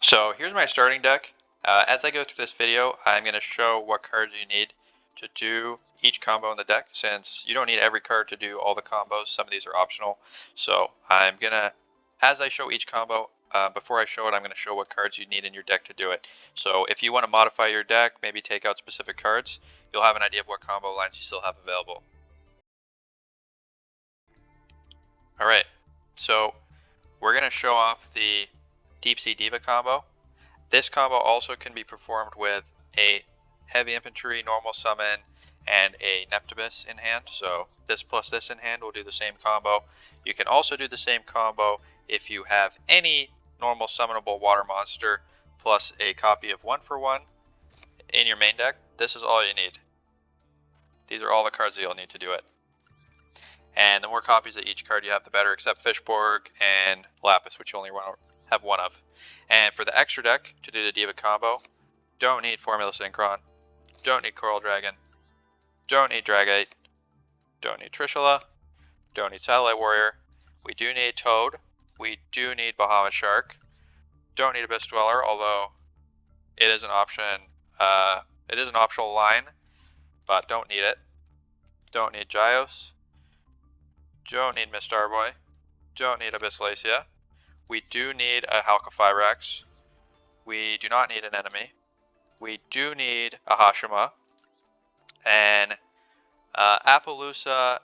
So here's my starting deck. As I go through this video, I'm going to show what cards you need to do each combo in the deck, since you don't need every card to do all the combos. Some of these are optional. So I'm going to, as I show each combo, before I show it, I'm going to show what cards you need in your deck to do it. So if you want to modify your deck, maybe take out specific cards, you'll have an idea of what combo lines you still have available. Alright, so we're going to show off the Sea Diva combo. This combo also can be performed with a heavy infantry, normal summon, and a Neptabyss in hand. So this plus this in hand will do the same combo. You can also do the same combo if you have any normal summonable water monster plus a copy of 1-for-1 in your main deck. This is all you need. These are all the cards that you'll need to do it. And the more copies of each card you have, the better, except Fishborg and Lapis, which you only have one of. And for the extra deck, to do the Diva combo, don't need Formula Synchron, don't need Coral Dragon, don't need Dragite, don't need Trishula, don't need Satellite Warrior, we do need Toad, we do need Bahamut Shark, don't need Abyss Dweller, although it is an option, it is an optional line, but don't need it. Don't need Gyos, don't need Miss Starboy, don't need Abyssteus. We do need a Halqifibrax. We do not need an enemy. We do need a Hashima. And Appaloosa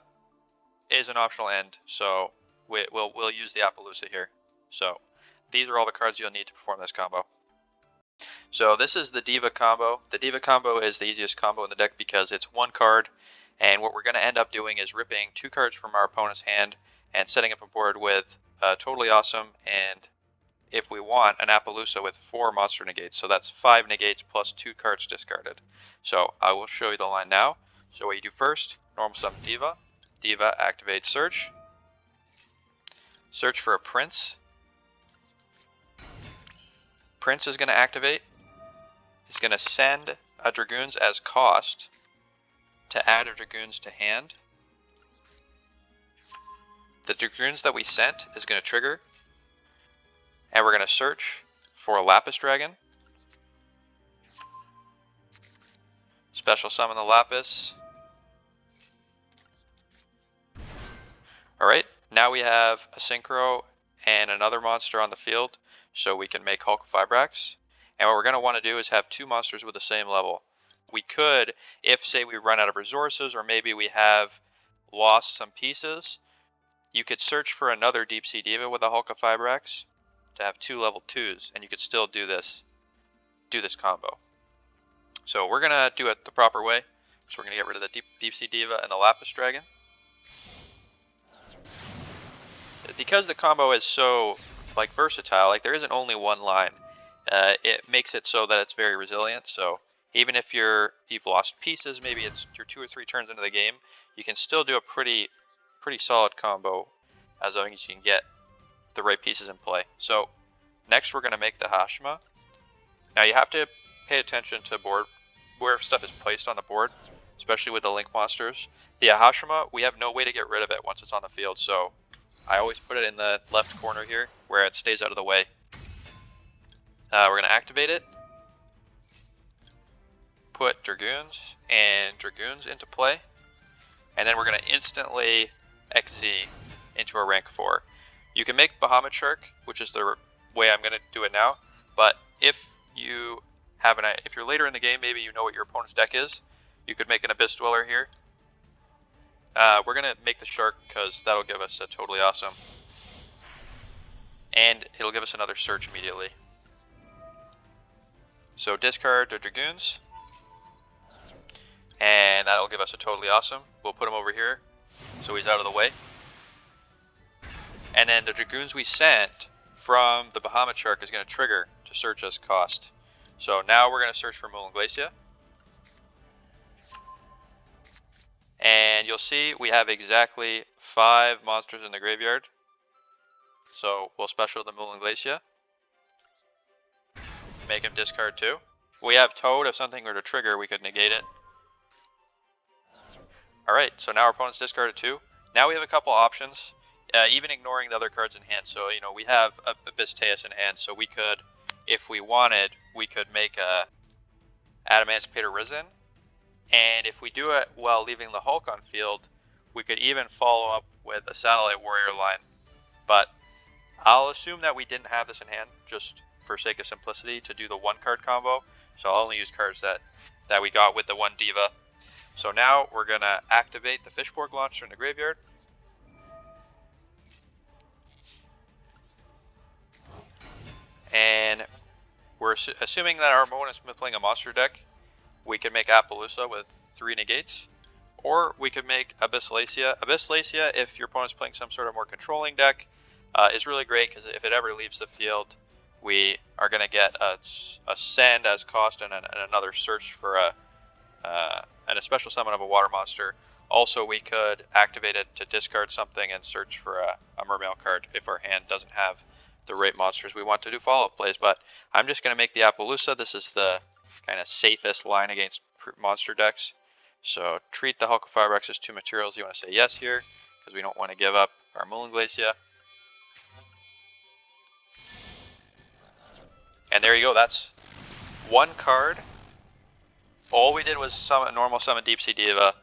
is an optional end, so we'll use the Appaloosa here. So these are all the cards you'll need to perform this combo. So this is the Diva combo. The Diva combo is the easiest combo in the deck because it's one card, and what we're going to end up doing is ripping 2 cards from our opponent's hand and setting up a board with Totally Awesome, and if we want, an Appaloosa with 4 monster negates. So that's 5 negates plus 2 cards discarded. So I will show you the line now. So what you do first, normal summon Diva. Diva activates Search. Search for a Prince. Prince is going to activate. It's going to send a Dragoons as cost to add a Dragoons to hand. The Dragoons that we sent is going to trigger, and we're going to search for a Lapis Dragon. Special summon the Lapis. Alright, now we have a Synchro and another monster on the field, so we can make Halqifibrax. And what we're going to want to do is have 2 monsters with the same level. We could, if say we run out of resources, or maybe we have lost some pieces, you could search for another Sea Diva with a Halqifibrax to have 2 level 2s, and you could still do this combo. So we're going to do it the proper way. So we're going to get rid of the Sea Diva and the Lapis Dragon. Because the combo is so versatile, there isn't only one line. It makes it so that it's very resilient. So even if you've lost pieces, maybe it's you're 2 or 3 turns into the game, you can still do a pretty solid combo as long as you can get the right pieces in play. So next we're going to make the Hashima. Now you have to pay attention to where stuff is placed on the board, especially with the link monsters. The Hashima, we have no way to get rid of it once it's on the field, so I always put it in the left corner here where it stays out of the way. We're going to activate it, put Dragoons and Dragoons into play, and then we're going to instantly XZ into a rank 4. You can make Bahamut Shark, which is the way I'm going to do it now, but if you're later in the game, maybe you know what your opponent's deck is, you could make an Abyss Dweller here. We're going to make the Shark because that'll give us a Totally Awesome, and it'll give us another search immediately. So discard the Dragoons, and that'll give us a Totally Awesome. We'll put him over here so he's out of the way. And then the Dragoons we sent from the Bahamut Shark is going to trigger to search as cost. So now we're going to search for Mulanglacia. And you'll see we have exactly 5 monsters in the graveyard. So we'll special the Mulanglacia. Make him discard 2. We have Toad. If something were to trigger, we could negate it. Alright, so now our opponent's discarded 2. Now we have a couple options, even ignoring the other cards in hand. So, we have Abyssteus in hand, so we could if we wanted, we could make a Emancipator Risen, and if we do it while leaving the Hulk on field, we could even follow up with a Satellite Warrior line. But I'll assume that we didn't have this in hand, just for sake of simplicity, to do the 1-card combo. So I'll only use cards that we got with the 1 Diva. So now we're going to activate the Fishborg launcher in the graveyard. And we're assuming that our opponent is playing a monster deck. We could make Appaloosa with 3 negates. Or we could make Abyssteus. Abyssteus, if your opponent's playing some sort of more controlling deck, is really great because if it ever leaves the field, we are going to get a send as cost and another search for and a special summon of a water monster. Also, we could activate it to discard something and search for a Mermail card if our hand doesn't have the right monsters we want to do follow-up plays. But I'm just going to make the Appaloosa. This is the kind of safest line against monster decks. So treat the Hulk of Firebracks as 2 materials. You want to say yes here because we don't want to give up our Moulinglacia. And there you go. That's 1 card. All we did was normal summon Deep Sea Diva,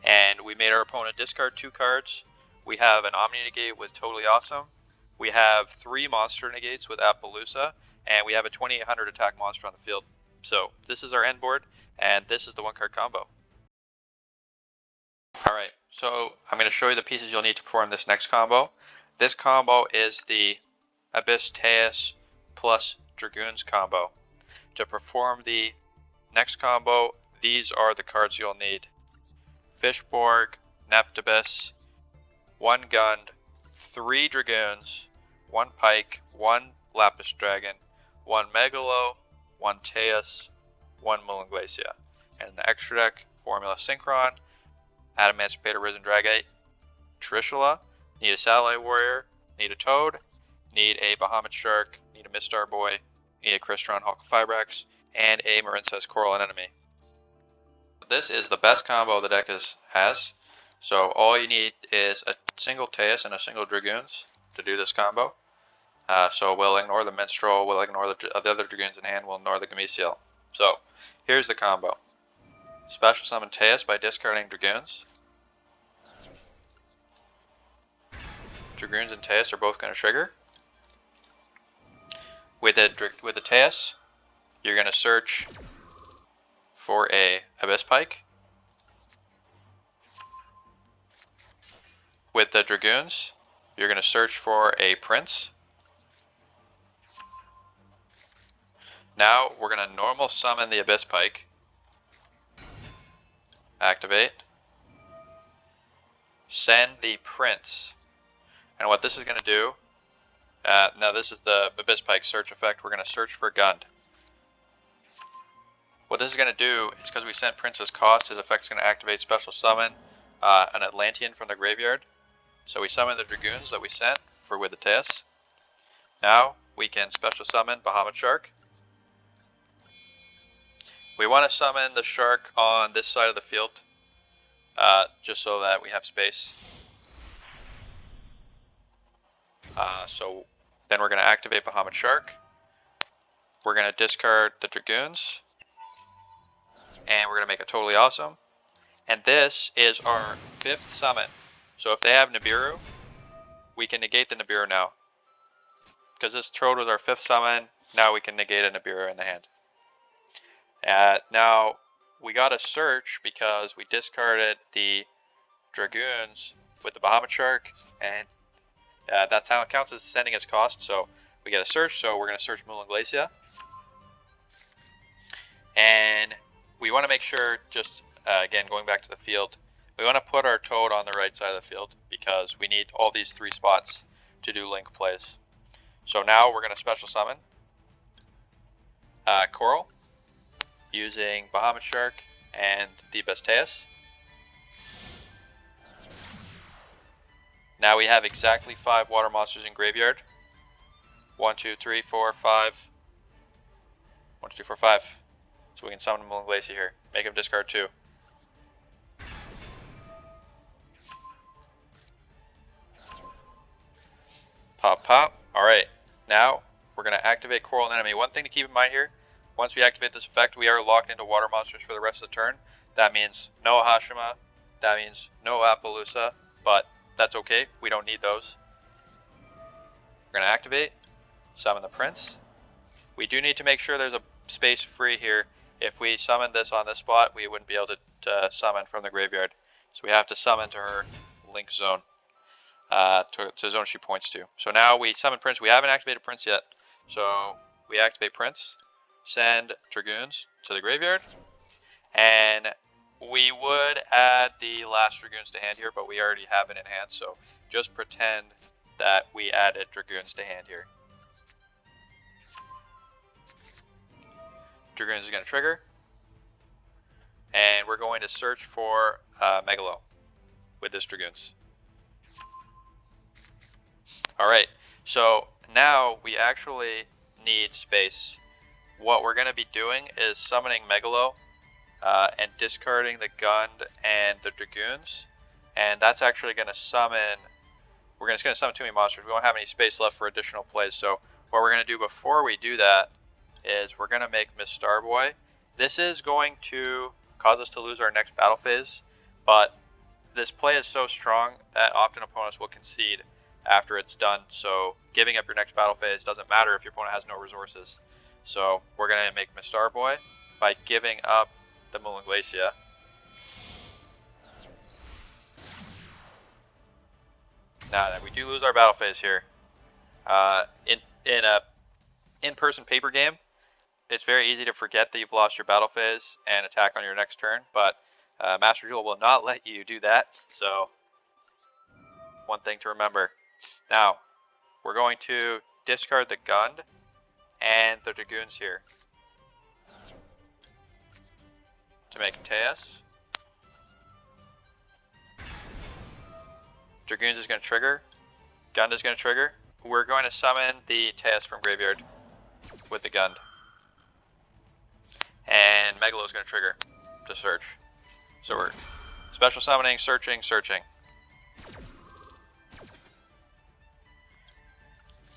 and we made our opponent discard 2 cards. We have an Omni Negate with Totally Awesome. We have 3 monster negates with Appaloosa, and we have a 2800 attack monster on the field. So this is our end board, and this is the 1-card combo. Alright, so I'm going to show you the pieces you'll need to perform this next combo. This combo is the Abyssteus plus Dragoons combo. To perform the next combo, these are the cards you'll need. Fishborg, Neptabyss, 1 Gund, 3 Dragoons, 1 Pike, 1 Lapis Dragon, 1 Megalo, 1 Teus, 1 Moulinglacia. And in the extra deck, Formula Synchron, Emancipator Risen Dragite, Trishula, need a Satellite Warrior, need a Toad, need a Bahamut Shark, need a Mistar Boy, need a Crystron Hulk of Firebracks, and a Marincess Coral Anemone. This is the best combo the deck has. So all you need is a single Teus and a single Dragoons to do this combo. So we'll ignore the Minstrel, we'll ignore the other Dragoons in hand, we'll ignore the Gameciel. So here's the combo. Special summon Teus by discarding Dragoons. Dragoons and Teus are both going to trigger. With the Teus, you're going to search for a Abyss Pike. With the Dragoons, you're going to search for a Prince. Now we're going to normal summon the Abyss Pike. Activate. Send the Prince. And what this is going to do, now this is the Abyss Pike search effect, we're going to search for Gund. What this is going to do is because we sent Prince's cost, his effect is going to activate special summon an Atlantean from the graveyard. So we summon the Dragoons that we sent with the Teus. Now we can special summon Bahamut Shark. We want to summon the shark on this side of the field, just so that we have space. So then we're going to activate Bahamut Shark. We're going to discard the Dragoons. And we're going to make it totally awesome. And this is our 5th summon. So if they have Nibiru, we can negate the Nibiru now. Because this Trode was our 5th summon, now we can negate a Nibiru in the hand. Now, we got to search because we discarded the Dragoons with the Bahamut Shark, and that's how it counts as sending as cost. So we get a search, so we're going to search Moulinglacia. And we want to make sure, just again going back to the field, we want to put our Toad on the right side of the field because we need all these 3 spots to do link plays. So now we're going to special summon Coral using Bahamut Shark and the Abyssteus. Now we have exactly 5 water monsters in graveyard. 1, 2, 3, 4, 5. 1, 2, 3, 4, 5. So we can summon Moulinglacia here. Make him discard 2. Pop, pop. Alright. Now we're going to activate Coral Enemy. One thing to keep in mind here, once we activate this effect, we are locked into water monsters for the rest of the turn. That means no Hashima, that means no Appaloosa, but that's okay, we don't need those. We're going to activate, summon the Prince. We do need to make sure there's a space free here. If we summon this on this spot, we wouldn't be able to summon from the graveyard. So we have to summon to her link zone, to the zone she points to. So now we summon Prince. We haven't activated Prince yet. So we activate Prince, send Dragoons to the graveyard, and we would add the last Dragoons to hand here, but we already have it in hand, so just pretend that we added Dragoons to hand here. Dragoons is going to trigger, and we're going to search for Megalo with this Dragoons. Alright, so now we actually need space. What we're going to be doing is summoning Megalo and discarding the Gund and the Dragoons, and that's actually going to summon, we're just going to summon too many monsters. We won't have any space left for additional plays, so what we're going to do before we do that is we're going to make Miss Starboy. This is going to cause us to lose our next battle phase, but this play is so strong that often opponents will concede after it's done, so giving up your next battle phase doesn't matter if your opponent has no resources. So we're going to make Miss Starboy by giving up the Mulunglacia. Now that we do lose our battle phase here, in a in-person paper game, it's very easy to forget that you've lost your battle phase and attack on your next turn, but Master Duel will not let you do that, so one thing to remember. Now, we're going to discard the Gund and the Dragoons here to make Teus. Dragoons is going to trigger, Gund is going to trigger. We're going to summon the Teus from graveyard with the Gund. And Megalo is going to trigger to search. So we're special summoning, searching, searching.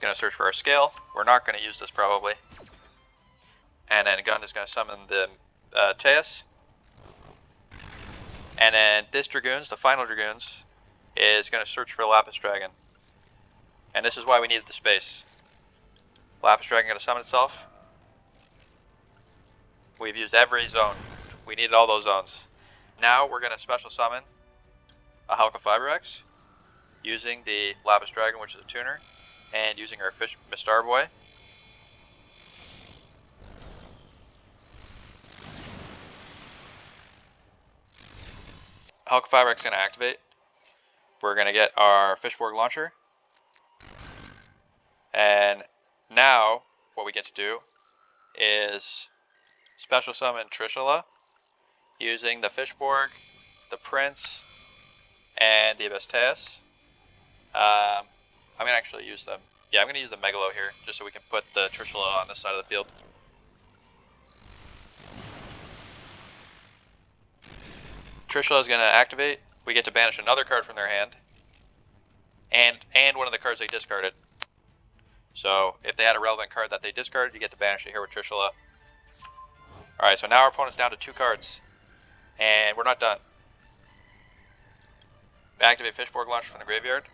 Going to search for our scale. We're not going to use this probably. And then Gund is going to summon the Teus. And then this Dragoons, the final Dragoons, is going to search for Lapis Dragon. And this is why we needed the space. Lapis Dragon going to summon itself. We've used every zone. We needed all those zones. Now we're going to special summon a Halka Fibrax using the Lapis Dragon, which is a tuner, and using our fish Miss Starboy. Halka Fibrax is going to activate. We're going to get our Fishborg launcher. And now what we get to do is special summon Trishula using the Fishborg, the Prince, and the Abyssteus. I'm going to actually use them. Yeah, I'm going to use the Megalo here, just so we can put the Trishula on this side of the field. Trishula is going to activate. We get to banish another card from their hand, and one of the cards they discarded. So if they had a relevant card that they discarded, you get to banish it here with Trishula. Alright, so now our opponent's down to 2 cards. And we're not done. Activate Fishborg Launcher from the graveyard.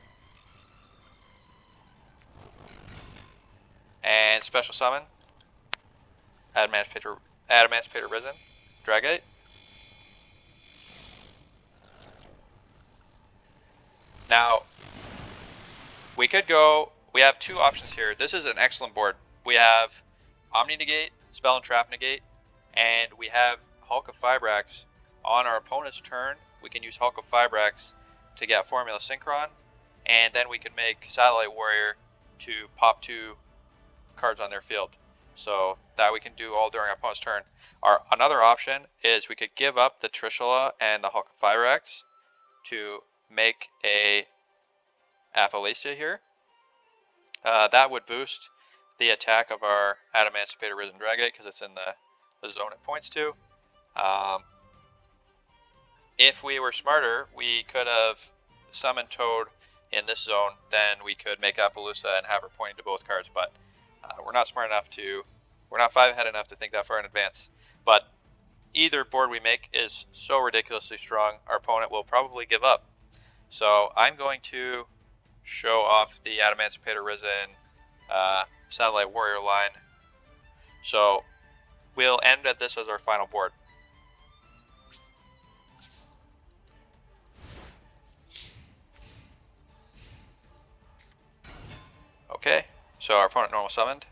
And special summon Adamantipator Risen, Dragite. Now, we could go, we have 2 options here. This is an excellent board. We have Omni Negate, Spell and Trap Negate, and we have Hulk of Fibrax. On our opponent's turn, we can use Hulk of Fibrax to get Formula Synchron, and then we can make Satellite Warrior to pop 2 cards on their field. So that we can do all during our opponent's turn. Another option is we could give up the Trishula and the Hulk of Fibrax to make a Appaloosa here. That would boost the attack of our Adamantipator Risen Dragite because it's in the zone it points to. If we were smarter, we could have summoned Toad in this zone, then we could make Appaloosa and have her pointing to both cards, but We're not smart enough to, we're not 5-ahead enough to think that far in advance. But either board we make is so ridiculously strong, our opponent will probably give up. So I'm going to show off the Adamantipator Risen Satellite Warrior line. So we'll end at this as our final board. Okay, so our opponent normal summoned.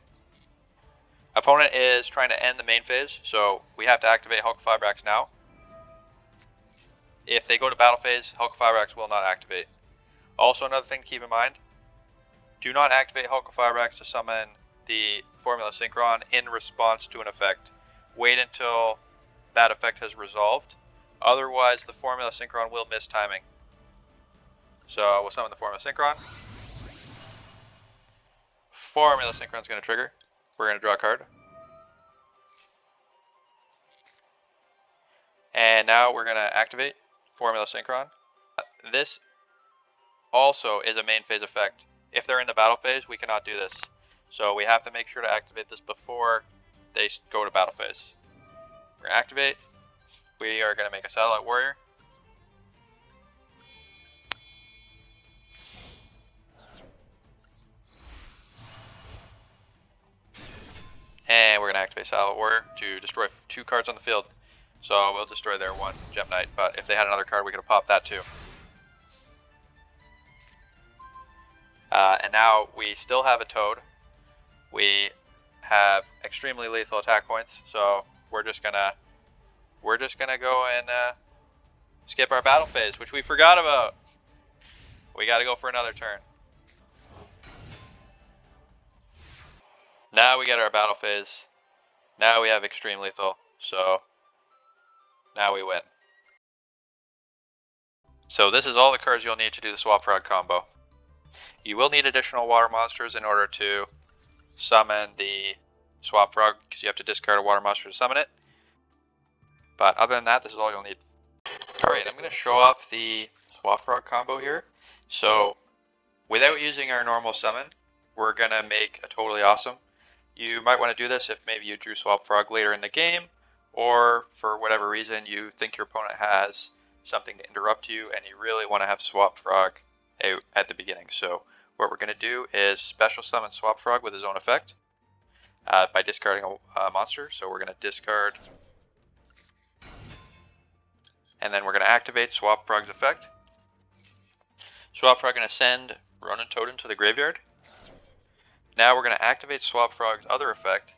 Opponent is trying to end the main phase, so we have to activate Hulk Fibrax now. If they go to battle phase, Hulk Fibrax will not activate. Also, another thing to keep in mind, do not activate Hulk Fibrax to summon the Formula Synchron in response to an effect. Wait until that effect has resolved, otherwise the Formula Synchron will miss timing. So we'll summon the Formula Synchron. Formula Synchron is going to trigger. We're going to draw a card. And now we're going to activate Formula Synchron. This also is a main phase effect. If they're in the battle phase, we cannot do this. So we have to make sure to activate this before they go to battle phase. We're going to activate. We are going to make a Satellite Warrior. And we're going to activate Satellite Warrior to destroy 2 cards on the field. So we'll destroy their 1 Gem Knight, but if they had another card, we could have popped that too. And now we still have a Toad. We have extremely lethal attack points, so we're just gonna go and skip our battle phase, which we forgot about. We got to go for another turn. Now we get our battle phase. Now we have extreme lethal, so now we win. So this is all the cards you'll need to do the Swap Frog combo. You will need additional water monsters in order to summon the Swap Frog, because you have to discard a water monster to summon it. But other than that, this is all you'll need. Alright, I'm going to show off the Swap Frog combo here. So without using our normal summon, we're going to make a totally awesome. You might want to do this if maybe you drew Swap Frog later in the game, or for whatever reason you think your opponent has something to interrupt you and you really want to have Swap Frog out at the beginning. So what we're going to do is special summon Swap Frog with his own effect by discarding a monster. So we're going to discard, and then we're going to activate Swap Frog's effect. Swap Frog going to send Ronin Totem to the graveyard. Now we're going to activate Swap Frog's other effect.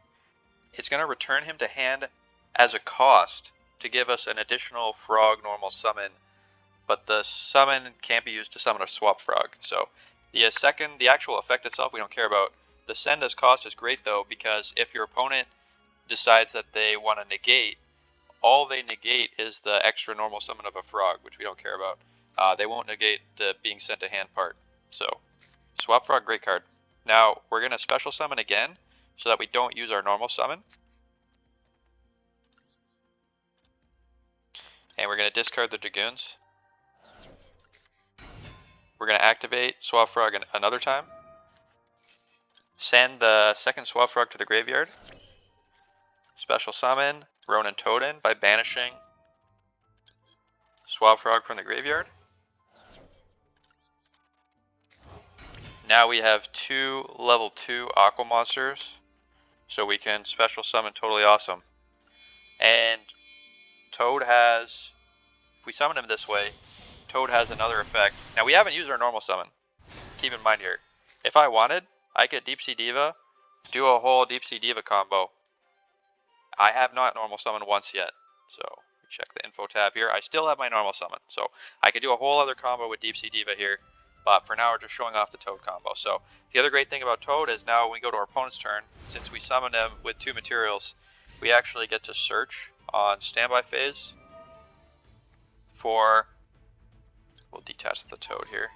It's going to return him to hand as a cost to give us an additional Frog normal summon, but the summon can't be used to summon a Swap Frog. So the actual effect itself we don't care about. The send as cost is great though, because if your opponent decides that they want to negate, all they negate is the extra normal summon of a Frog, which we don't care about. They won't negate the being sent to hand part. So Swap Frog, great card. Now we're going to special summon again so that we don't use our normal summon. And we're going to discard the Dragoons. We're going to activate Swap Frog another time. Send the second Swap Frog to the graveyard. Special summon Ronin Totem by banishing Swap Frog from the graveyard. Now we have 2 level 2 Aqua monsters, so we can special summon Totally Awesome. And Toad has, if we summon him this way, Toad has another effect. Now we haven't used our normal summon. Keep in mind here, if I wanted, I could Deep Sea Diva, do a whole Deep Sea Diva combo. I have not normal summoned once yet, so check the info tab here. I still have my normal summon, so I could do a whole other combo with Deep Sea Diva here. But for now, we're just showing off the Toad combo. So the other great thing about Toad is now when we go to our opponent's turn, since we summon him with 2 materials, we actually get to search on standby phase for, we'll detach the Toad here,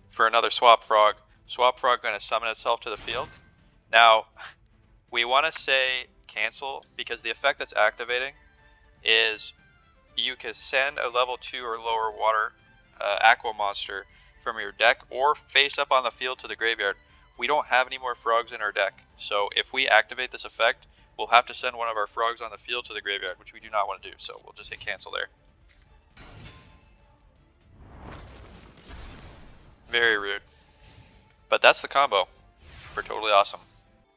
for another Swap Frog. Swap Frog going to summon itself to the field. Now, we want to say cancel because the effect that's activating is you can send a level 2 or lower water Aqua monster from your deck or face up on the field to the graveyard. we don't have any more frogs in our deck. So if we activate this effect, we'll have to send one of our frogs on the field to the graveyard, which we do not want to do. So we'll just hit cancel there. Very rude. But that's the combo for Totally Awesome.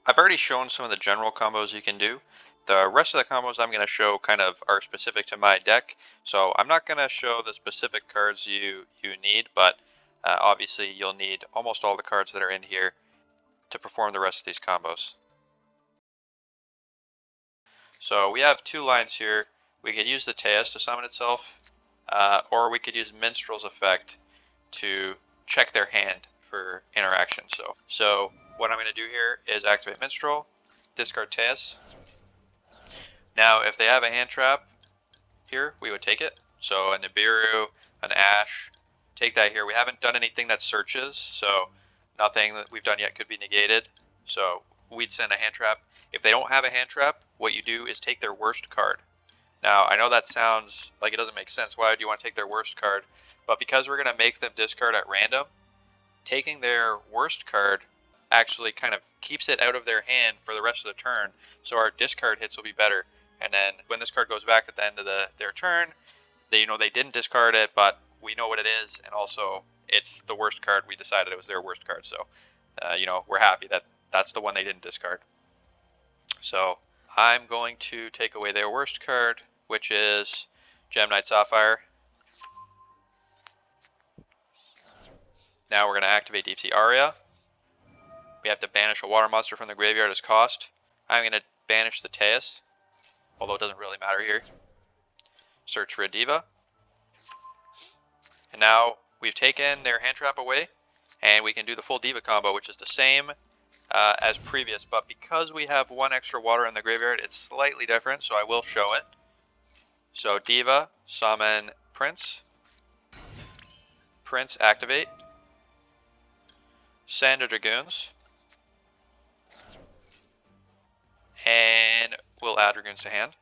I've already shown some of the general combos you can do. The rest of the combos I'm going to show kind of are specific to my deck, so I'm not going to show the specific cards you need, but obviously you'll need almost all the cards that are in here to perform the rest of these combos. So we have two lines here. We could use the Teus to summon itself, or we could use Minstrel's effect to check their hand for interaction. So what I'm going to do here is activate Minstrel, discard Teus. Now, if they have a hand trap here, we would take it. So a Nibiru, an Ash, take that here. We haven't done anything that searches, so nothing that we've done yet could be negated. So we'd send a hand trap. If they don't have a hand trap, what you do is take their worst card. Now, I know that sounds like it doesn't make sense. Why would you want to take their worst card? But because we're going to make them discard at random, taking their worst card actually kind of keeps it out of their hand for the rest of the turn, so our discard hits will be better. And then when this card goes back at the end of their turn, they didn't discard it, but we know what it is, and also it's the worst card. We decided it was their worst card, so we're happy that that's the one they didn't discard. So I'm going to take away their worst card, which is Gem Knight Sapphire. Now we're going to activate Deep Sea Aria. We have to banish a water monster from the graveyard as cost. I'm going to banish the Teus, although it doesn't really matter here. Search for a Diva. And now we've taken their hand trap away, and we can do the full Diva combo, which is the same as previous, but because we have one extra water in the graveyard, it's slightly different, so I will show it. So Diva, summon Prince. Prince, activate. Send a Dragoons. And we'll add Dragoons to hand.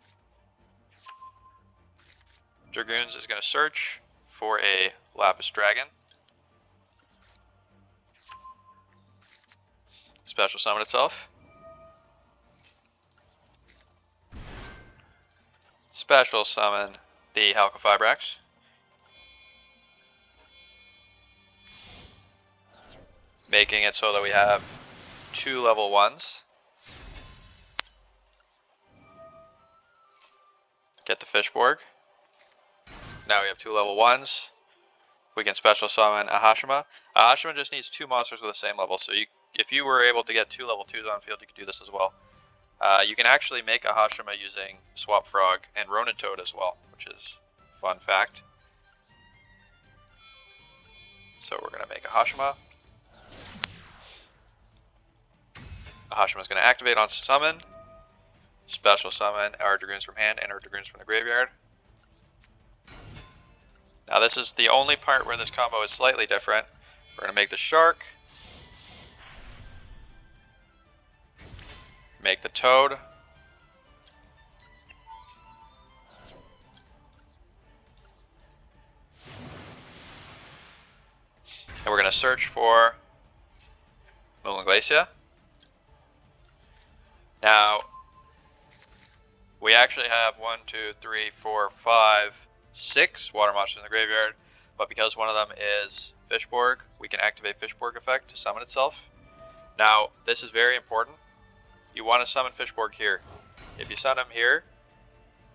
Dragoons is going to search for a Lapis Dragon. Special summon itself. Special summon the Halqifibrax. Making it so that we have 2 level 1s. Get the Fishborg. Now we have 2 level 1s. We can special summon a Hashima. Hashima just needs 2 monsters with the same level, so if you were able to get 2 level 2s on field, you could do this as well. You can actually make a Hashima using Swap Frog and Ronin Toad as well, which is a fun fact. So we're going to make a Hashima. A Hashima is going to activate on summon. Special summon our Dragoons from hand and our Dragoons from the graveyard. Now this is the only part where this combo is slightly different. We're going to make the Shark. Make the Toad. And we're going to search for Moon Glacia. Now, we actually have 1, 2, 3, 4, 5, 6 water monsters in the graveyard, but because one of them is Fishborg, we can activate Fishborg effect to summon itself. Now, this is very important. You want to summon Fishborg here. If you summon him here,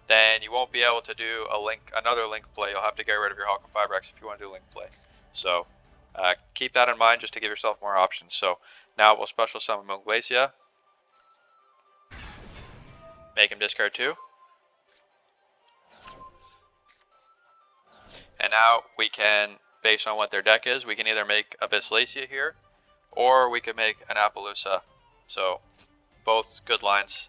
then you won't be able to do another link play. You'll have to get rid of your Halqifibrax if you want to do link play. So keep that in mind just to give yourself more options. So now we'll special summon Moon Glacia. Make him discard 2. And now we can, based on what their deck is, we can either make Abyssteus here, or we could make an Appaloosa. So both good lines,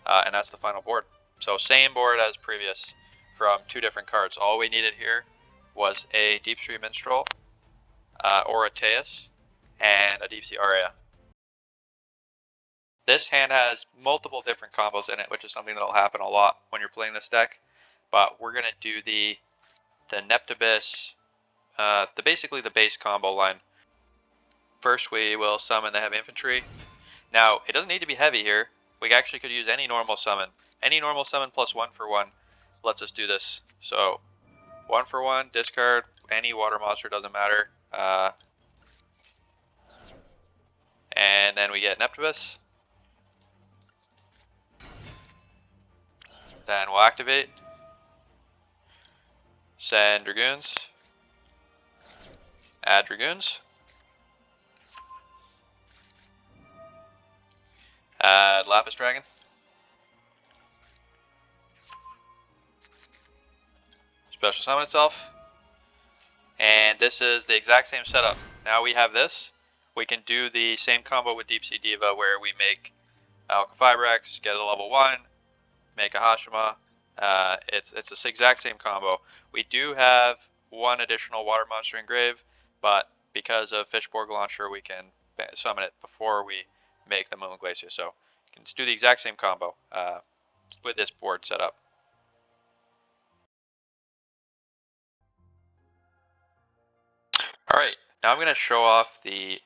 and that's the final board. So same board as previous from 2 different cards. All we needed here was a Deep Sea Minstrel, or a Teus, and a Deep Sea Aria. This hand has multiple different combos in it, which is something that will happen a lot when you're playing this deck. But we're going to do the Neptabyss, basically the base combo line. First we will summon the heavy infantry. Now, it doesn't need to be heavy here. We actually could use any normal summon. Any normal summon plus 1-for-1 lets us do this. So, 1-for-1, discard, any water monster, doesn't matter. And then we get Neptabyss. Then we'll activate. Send Dragoons. Add Dragoons. Add Lapis Dragon. Special summon itself. And this is the exact same setup. Now we have this. We can do the same combo with Deep Sea Diva where we make Alka-Fibrex, get a level 1, make a Hashima. It's the exact same combo. We do have one additional water monster engrave, but because of Fishborg Launcher, we can summon it before we make the Moon Glacier. So you can just do the exact same combo with this board set up. Alright, now I'm going to show off the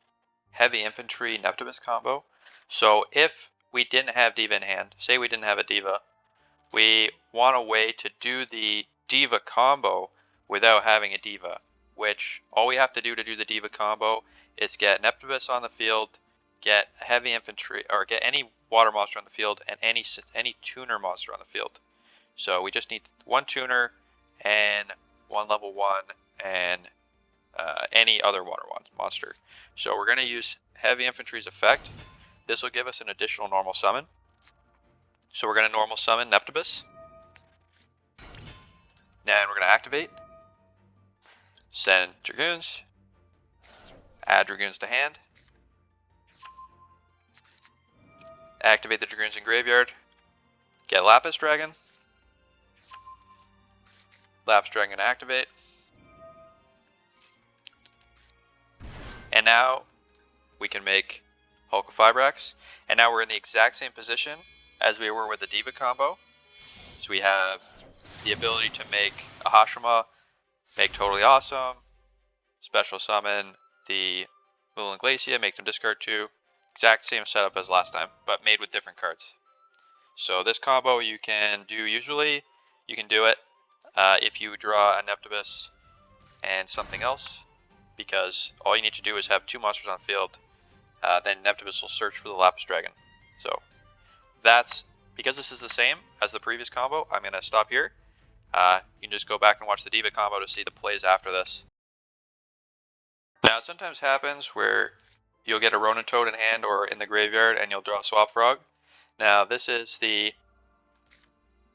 heavy infantry Neptabyss combo. So if we didn't have Diva in hand, say we didn't have a Diva, we want a way to do the Diva combo without having a Diva, which all we have to do the Diva combo is get Neptabyss on the field, get heavy infantry, or get any water monster on the field and any tuner monster on the field. So we just need one tuner and one level 1 and any other water monster. So we're going to use heavy infantry's effect. This will give us an additional normal summon. So we're going to normal summon Neptabyss. Then we're going to activate. Send Dragoons. Add Dragoons to hand. Activate the Dragoons in graveyard. Get Lapis Dragon. Lapis Dragon activate. And now we can make Alka-Fibrex. And now we're in the exact same position as we were with the Diva combo. So we have the ability to make a Hashima, make Totally Awesome, special summon the Moon Glacier, make them discard 2. Exact same setup as last time, but made with different cards. So this combo you can do usually. You can do it if you draw a Neptabyss and something else, because all you need to do is have 2 monsters on field. Then Neptabyss will search for the Lapis Dragon. So that's because this is the same as the previous combo. I'm going to stop here. You can just go back and watch the Diva combo to see the plays after this. Now it sometimes happens where you'll get a Ronin Toad in hand or in the graveyard and you'll draw a Swap Frog. Now this is the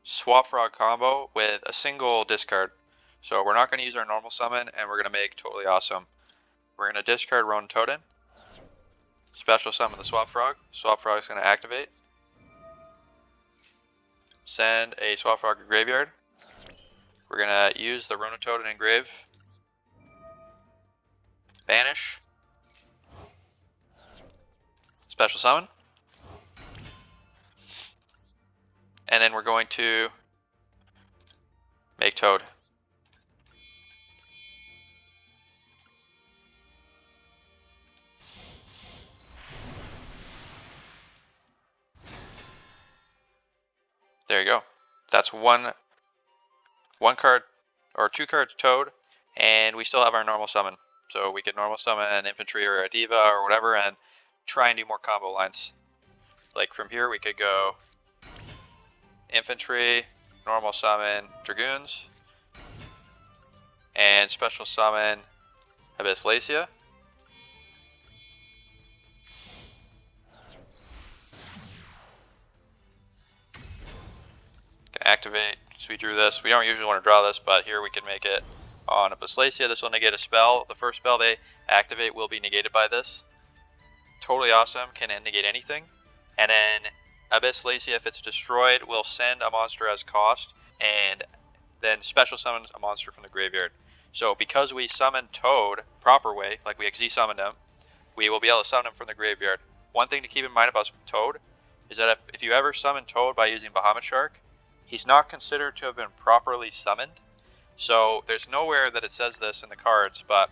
Swap Frog combo with a single discard. So we're not going to use our normal summon and we're going to make Totally Awesome. We're going to discard Ronin Toad, special summon the Swap Frog. Swap Frog is going to activate. Send a Swap Frog to graveyard. We're going to use the Ronin Toad and engrave. Banish. Special summon. And then we're going to make Toad. There you go. That's one card or 2 cards Toad, and we still have our normal summon. So we could normal summon an Infantry or a Diva or whatever and try and do more combo lines. Like from here we could go Infantry, normal summon Dragoons, and special summon Abyssteus. Activate. So we drew this. We don't usually want to draw this, but here we can make it on Abyssteus. This will negate a spell. The first spell they activate will be negated by this. Totally Awesome can negate anything. And then Abyssteus, if it's destroyed, will send a monster as cost, and then special summons a monster from the graveyard. So because we summoned Toad proper way, like we XZ summoned him, we will be able to summon him from the graveyard. One thing to keep in mind about Toad is that if you ever summon Toad by using Bahamut Shark, he's not considered to have been properly summoned. So there's nowhere that it says this in the cards, but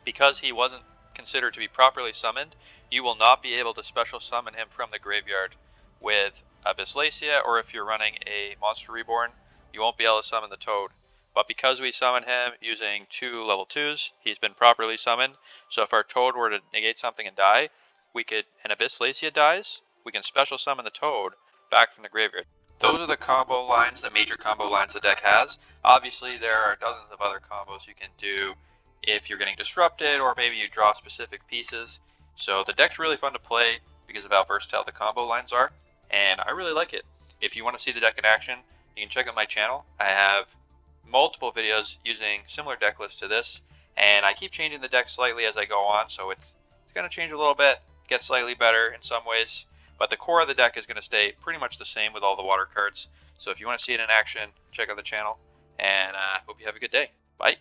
because he wasn't considered to be properly summoned, you will not be able to special summon him from the graveyard with Abyssteus, or if you're running a Monster Reborn, you won't be able to summon the Toad. But because we summon him using 2 level 2s, he's been properly summoned. So if our Toad were to negate something and die, and Abyssteus dies, we can special summon the Toad back from the graveyard. Those are the combo lines, the major combo lines the deck has. Obviously, there are dozens of other combos you can do if you're getting disrupted, or maybe you draw specific pieces. So the deck's really fun to play because of how versatile the combo lines are, and I really like it. If you want to see the deck in action, you can check out my channel. I have multiple videos using similar deck lists to this, and I keep changing the deck slightly as I go on, so it's going to change a little bit, get slightly better in some ways, but the core of the deck is going to stay pretty much the same with all the water cards. So if you want to see it in action, check out the channel, and hope you have a good day. Bye.